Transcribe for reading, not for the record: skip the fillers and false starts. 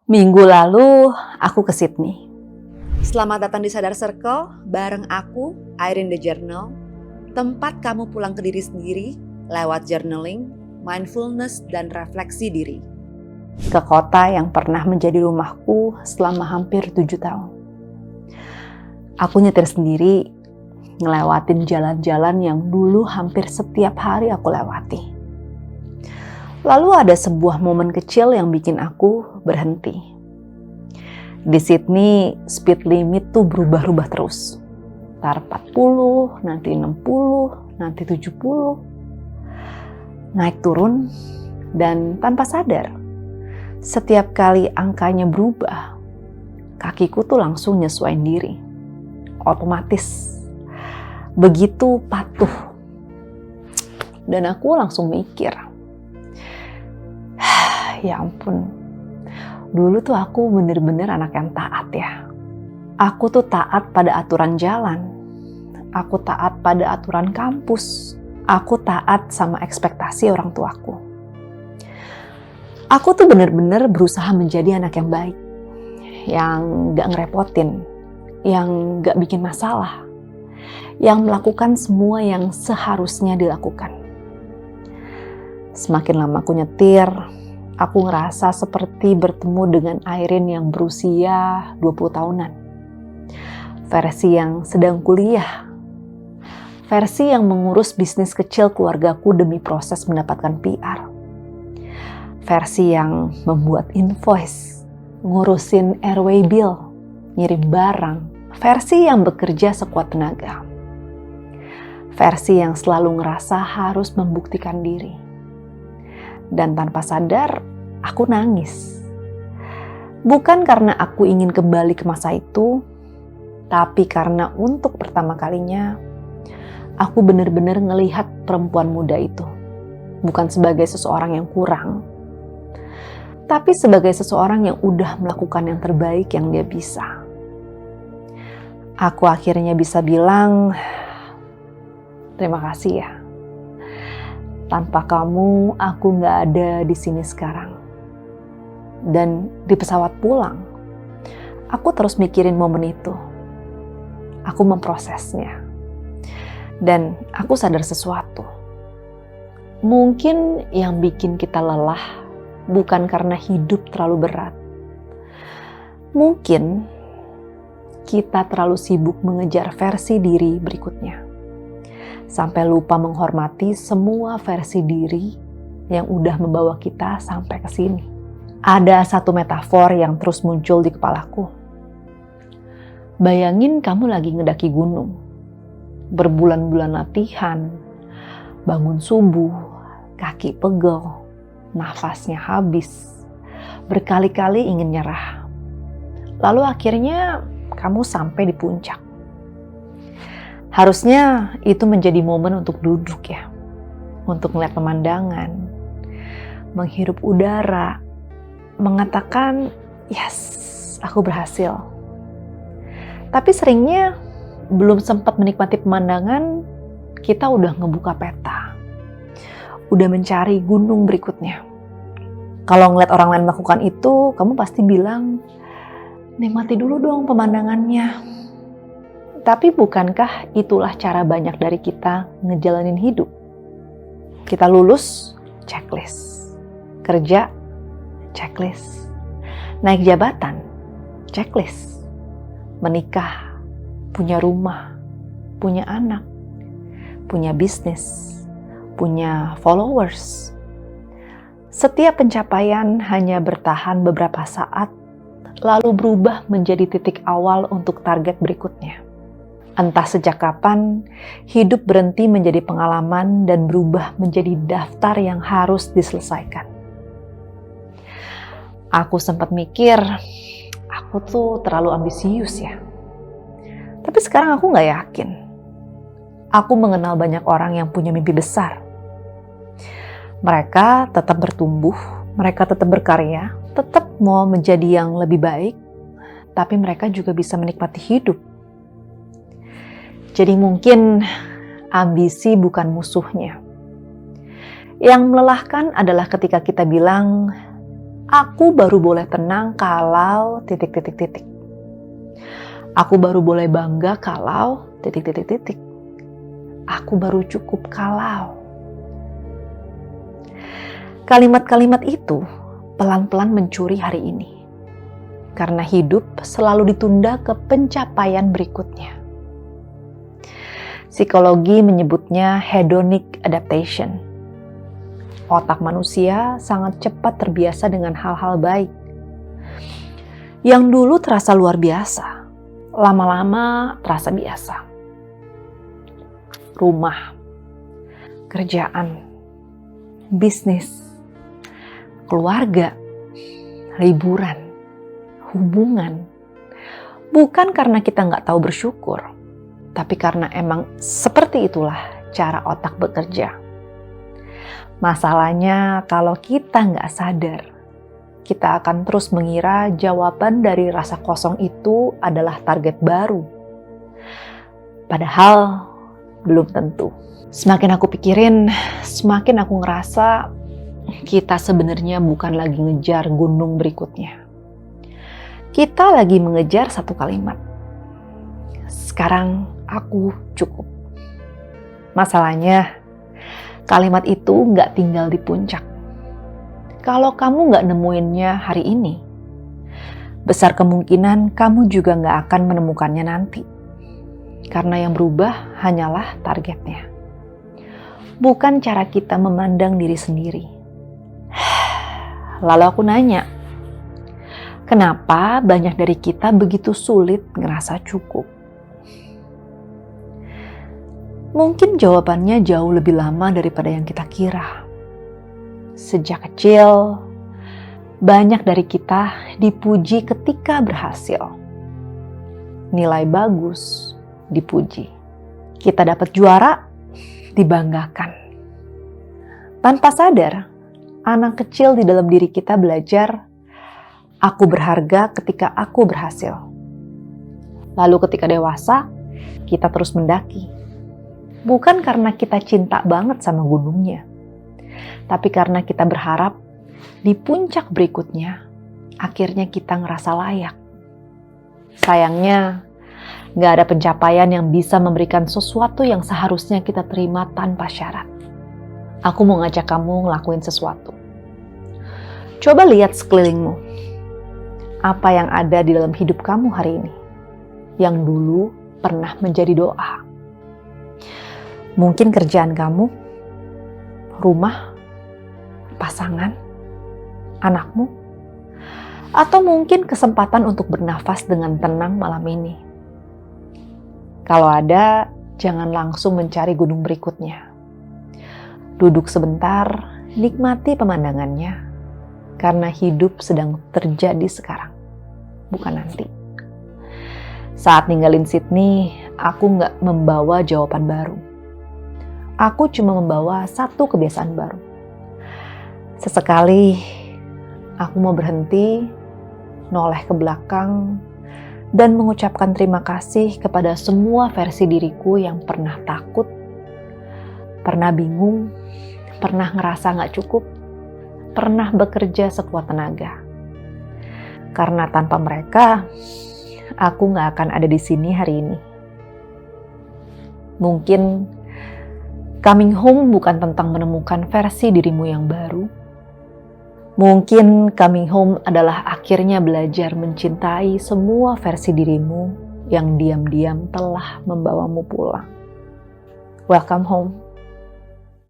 Minggu lalu aku ke Sydney. Selamat datang di Sadar Circle bareng aku, Irene The Journal. Tempat kamu pulang ke diri sendiri lewat journaling, mindfulness, dan refleksi diri. Ke kota yang pernah menjadi rumahku selama hampir 7 tahun. Aku nyetir sendiri, ngelewatin jalan-jalan yang dulu hampir setiap hari aku lewati. Lalu ada sebuah momen kecil yang bikin aku berhenti. Di Sydney, speed limit tuh berubah-ubah terus. Ntar 40, nanti 60, nanti 70. Naik turun, dan tanpa sadar, setiap kali angkanya berubah, kakiku tuh langsung nyesuaiin diri. Otomatis. Begitu patuh. Dan aku langsung mikir, ya ampun, dulu tuh aku bener-bener anak yang taat ya. Aku tuh taat pada aturan jalan. Aku taat pada aturan kampus. Aku taat sama ekspektasi orang tuaku. Aku tuh bener-bener berusaha menjadi anak yang baik. Yang gak ngerepotin. Yang gak bikin masalah. Yang melakukan semua yang seharusnya dilakukan. Semakin lama aku nyetir, aku ngerasa seperti bertemu dengan Irene yang berusia 20 tahunan. Versi yang sedang kuliah. Versi yang mengurus bisnis kecil keluargaku demi proses mendapatkan PR. Versi yang membuat invoice, ngurusin airway bill, ngirim barang. Versi yang bekerja sekuat tenaga. Versi yang selalu ngerasa harus membuktikan diri. Dan tanpa sadar, aku nangis. Bukan karena aku ingin kembali ke masa itu, tapi karena untuk pertama kalinya, aku benar-benar ngelihat perempuan muda itu. Bukan sebagai seseorang yang kurang, tapi sebagai seseorang yang udah melakukan yang terbaik yang dia bisa. Aku akhirnya bisa bilang, terima kasih ya. Tanpa kamu, aku gak ada di sini sekarang. Dan di pesawat pulang, aku terus mikirin momen itu. Aku memprosesnya. Dan aku sadar sesuatu. Mungkin yang bikin kita lelah bukan karena hidup terlalu berat. Mungkin kita terlalu sibuk mengejar versi diri berikutnya. Sampai lupa menghormati semua versi diri yang udah membawa kita sampai ke sini. Ada satu metafor yang terus muncul di kepalaku. Bayangin kamu lagi ngedaki gunung. Berbulan-bulan latihan, bangun subuh, kaki pegel, nafasnya habis. Berkali-kali ingin nyerah. Lalu akhirnya kamu sampai di puncak. Harusnya itu menjadi momen untuk duduk ya. Untuk melihat pemandangan, menghirup udara, mengatakan, yes, aku berhasil. Tapi seringnya belum sempat menikmati pemandangan, kita udah ngebuka peta. Udah mencari gunung berikutnya. Kalau ngeliat orang lain melakukan itu, kamu pasti bilang, nikmati dulu dong pemandangannya. Tapi bukankah itulah cara banyak dari kita ngejalanin hidup? Kita lulus, checklist. Kerja, checklist. Naik jabatan, checklist. Menikah, punya rumah, punya anak, punya bisnis, punya followers. Setiap pencapaian hanya bertahan beberapa saat, lalu berubah menjadi titik awal untuk target berikutnya. Entah sejak kapan, hidup berhenti menjadi pengalaman dan berubah menjadi daftar yang harus diselesaikan. Aku sempat mikir, aku tuh terlalu ambisius ya. Tapi sekarang aku gak yakin. Aku mengenal banyak orang yang punya mimpi besar. Mereka tetap bertumbuh, mereka tetap berkarya, tetap mau menjadi yang lebih baik, tapi mereka juga bisa menikmati hidup. Jadi mungkin ambisi bukan musuhnya. Yang melelahkan adalah ketika kita bilang, Aku baru boleh tenang kalau titik-titik-titik. Aku baru boleh bangga kalau titik-titik-titik. Aku baru cukup kalau. Kalimat-kalimat itu pelan-pelan mencuri hari ini. Karena hidup selalu ditunda ke pencapaian berikutnya. Psikologi menyebutnya hedonic adaptation. Otak manusia sangat cepat terbiasa dengan hal-hal baik. Yang dulu terasa luar biasa, lama-lama terasa biasa. Rumah, kerjaan, bisnis, keluarga, liburan, hubungan. Bukan karena kita nggak tahu bersyukur, tapi karena emang seperti itulah cara otak bekerja. Masalahnya kalau kita nggak sadar, kita akan terus mengira jawaban dari rasa kosong itu adalah target baru. Padahal belum tentu. Semakin aku pikirin, semakin aku ngerasa kita sebenarnya bukan lagi ngejar gunung berikutnya. Kita lagi mengejar satu kalimat. Sekarang aku cukup. Masalahnya, kalimat itu nggak tinggal di puncak. Kalau kamu nggak nemuinnya hari ini, besar kemungkinan kamu juga nggak akan menemukannya nanti. Karena yang berubah hanyalah targetnya. Bukan cara kita memandang diri sendiri. Lalu aku nanya, kenapa banyak dari kita begitu sulit ngerasa cukup? Mungkin jawabannya jauh lebih lama daripada yang kita kira. Sejak kecil, banyak dari kita dipuji ketika berhasil. Nilai bagus, dipuji. Kita dapat juara, dibanggakan. Tanpa sadar, anak kecil di dalam diri kita belajar, aku berharga ketika aku berhasil. Lalu ketika dewasa, kita terus mendaki. Bukan karena kita cinta banget sama gunungnya, tapi karena kita berharap di puncak berikutnya, akhirnya kita ngerasa layak. Sayangnya, gak ada pencapaian yang bisa memberikan sesuatu yang seharusnya kita terima tanpa syarat. Aku mau ngajak kamu ngelakuin sesuatu. Coba lihat sekelilingmu. Apa yang ada di dalam hidup kamu hari ini, yang dulu pernah menjadi doa. Mungkin kerjaan kamu, rumah, pasangan, anakmu, atau mungkin kesempatan untuk bernafas dengan tenang malam ini. Kalau ada, jangan langsung mencari gunung berikutnya. Duduk sebentar, nikmati pemandangannya, karena hidup sedang terjadi sekarang, bukan nanti. Saat ninggalin Sydney, aku nggak membawa jawaban baru. Aku cuma membawa satu kebiasaan baru. Sesekali, aku mau berhenti, noleh ke belakang, dan mengucapkan terima kasih kepada semua versi diriku yang pernah takut, pernah bingung, pernah ngerasa gak cukup, pernah bekerja sekuat tenaga. Karena tanpa mereka, aku gak akan ada di sini hari ini. Mungkin coming home bukan tentang menemukan versi dirimu yang baru. Mungkin coming home adalah akhirnya belajar mencintai semua versi dirimu yang diam-diam telah membawamu pulang. Welcome home.